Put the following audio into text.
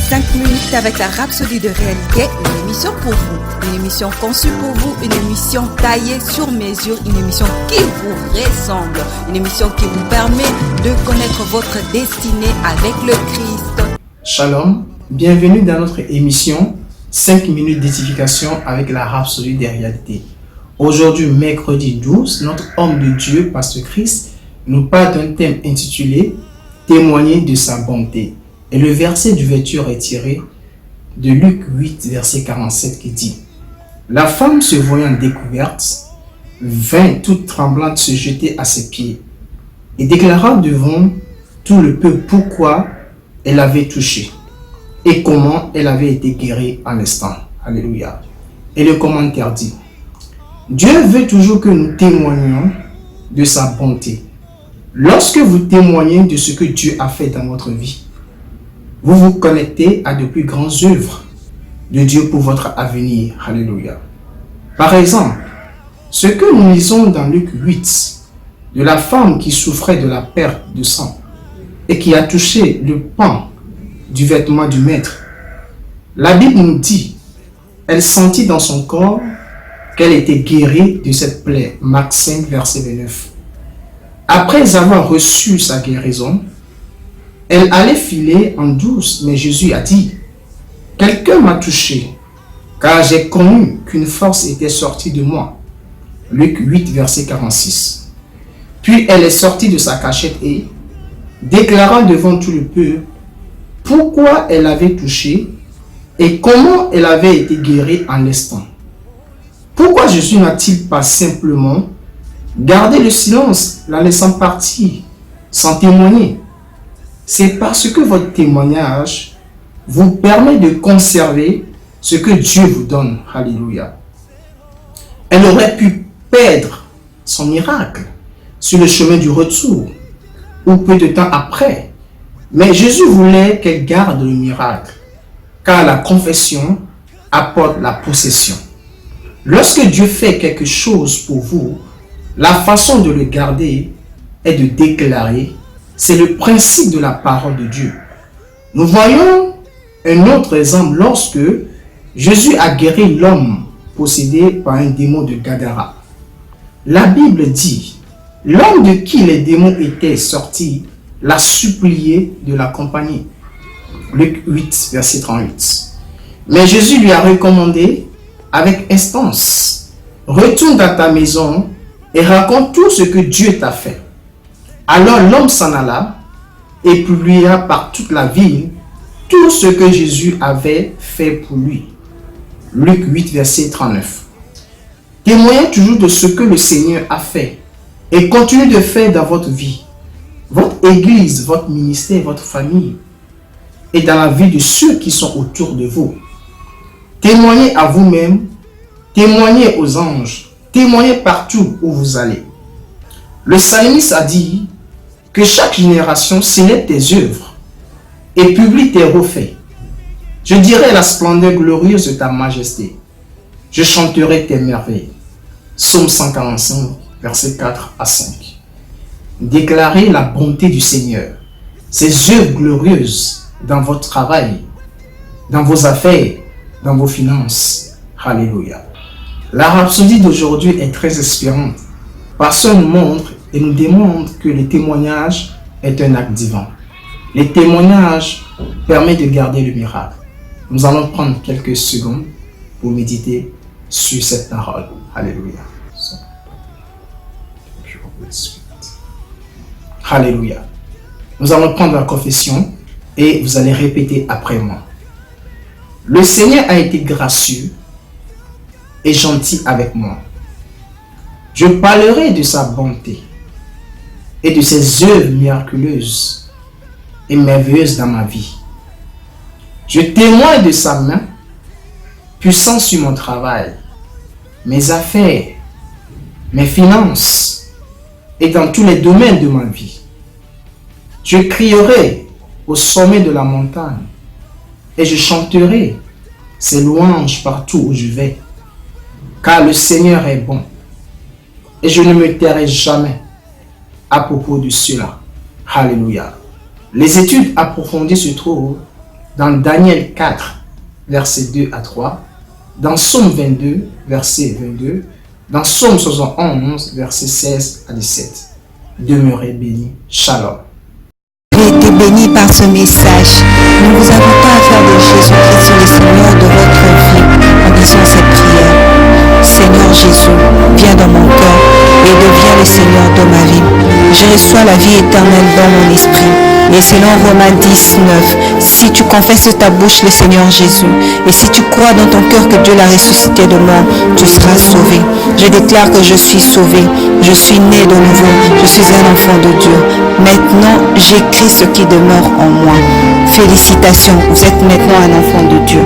5 minutes avec la Rhapsodie de réalité, une émission pour vous, une émission conçue pour vous, une émission taillée sur mesure, une émission qui vous ressemble, une émission qui vous permet de connaître votre destinée avec le Christ. Shalom, bienvenue dans notre émission 5 minutes d'édification avec la Rhapsodie de réalité. Aujourd'hui, mercredi 12, notre homme de Dieu, Pasteur Chris, nous parle d'un thème intitulé « Témoigner de sa bonté ». Et le verset d'ouverture est tiré de Luc 8, verset 47 qui dit « La femme se voyant découverte, vint toute tremblante se jeter à ses pieds et déclara devant tout le peuple pourquoi elle avait touché et comment elle avait été guérie en l'instant. » Alléluia. Et le commentaire dit « Dieu veut toujours que nous témoignions de sa bonté. Lorsque vous témoignez de ce que Dieu a fait dans votre vie, vous vous connectez à de plus grandes œuvres de Dieu pour votre avenir. Alléluia. Par exemple, ce que nous lisons dans Luc 8, de la femme qui souffrait de la perte de sang et qui a touché le pan du vêtement du maître, la Bible nous dit, elle sentit dans son corps qu'elle était guérie de cette plaie. Marc 5, verset 29. Après avoir reçu sa guérison, elle allait filer en douce, mais Jésus a dit, « Quelqu'un m'a touché, car j'ai connu qu'une force était sortie de moi. » Luc 8, verset 46. Puis elle est sortie de sa cachette et, déclarant devant tout le peuple pourquoi elle avait touché et comment elle avait été guérie en l'instant. Pourquoi Jésus n'a-t-il pas simplement gardé le silence, la laissant partir, sans témoigner? C'est parce que votre témoignage vous permet de conserver ce que Dieu vous donne. Alléluia. Elle aurait pu perdre son miracle sur le chemin du retour ou peu de temps après. Mais Jésus voulait qu'elle garde le miracle, car la confession apporte la possession. Lorsque Dieu fait quelque chose pour vous, la façon de le garder est de déclarer. C'est le principe de la parole de Dieu. Nous voyons un autre exemple lorsque Jésus a guéri l'homme possédé par un démon de Gadara. La Bible dit, l'homme de qui les démons étaient sortis l'a supplié de l'accompagner. Luc 8, verset 38. Mais Jésus lui a recommandé avec instance, retourne dans ta maison et raconte tout ce que Dieu t'a fait. Alors l'homme s'en alla et publia par toute la ville tout ce que Jésus avait fait pour lui. Luc 8, verset 39. Témoignez toujours de ce que le Seigneur a fait et continuez de faire dans votre vie, votre église, votre ministère, votre famille et dans la vie de ceux qui sont autour de vous. Témoignez à vous-même, témoignez aux anges, témoignez partout où vous allez. Le psalmiste a dit que chaque génération célèbre tes œuvres et publie tes refaits. Je dirai la splendeur glorieuse de ta majesté. Je chanterai tes merveilles. Psaume 145, versets 4 à 5. Déclarez la bonté du Seigneur, ses œuvres glorieuses dans votre travail, dans vos affaires, dans vos finances. Alléluia. La rhapsodie d'aujourd'hui est très inspirante parce qu'elle nous montre et nous démontre que le témoignage est un acte divin. Le témoignage permet de garder le miracle. Nous allons prendre quelques secondes pour méditer sur cette parole. Alléluia. Alléluia. Nous allons prendre la confession et vous allez répéter après moi. Le Seigneur a été gracieux et gentil avec moi. Je parlerai de sa bonté et de ses œuvres miraculeuses et merveilleuses dans ma vie. Je témoigne de sa main puissante sur mon travail, mes affaires, mes finances et dans tous les domaines de ma vie. Je crierai au sommet de la montagne et je chanterai ses louanges partout où je vais, car le Seigneur est bon et je ne me tairai jamais à propos de cela. Alléluia. Les études approfondies se trouvent dans Daniel 4, versets 2 à 3, dans Psaume 22, verset 22, dans Psaume 71, verset 16 à 17. Demeurez bénis. Shalom. J'ai été béni par ce message. Nous vous invitons à faire de Jésus-Christ le Seigneur de votre vie en disant cette prière. Seigneur Jésus, viens dans mon cœur et deviens le Seigneur de ma vie. Je reçois la vie éternelle dans mon esprit. Et selon Romains 19, si tu confesses de ta bouche le Seigneur Jésus, et si tu crois dans ton cœur que Dieu l'a ressuscité de mort, tu seras sauvé. Je déclare que je suis sauvé, je suis né de nouveau, je suis un enfant de Dieu. Maintenant, j'écris ce qui demeure en moi. Félicitations, vous êtes maintenant un enfant de Dieu.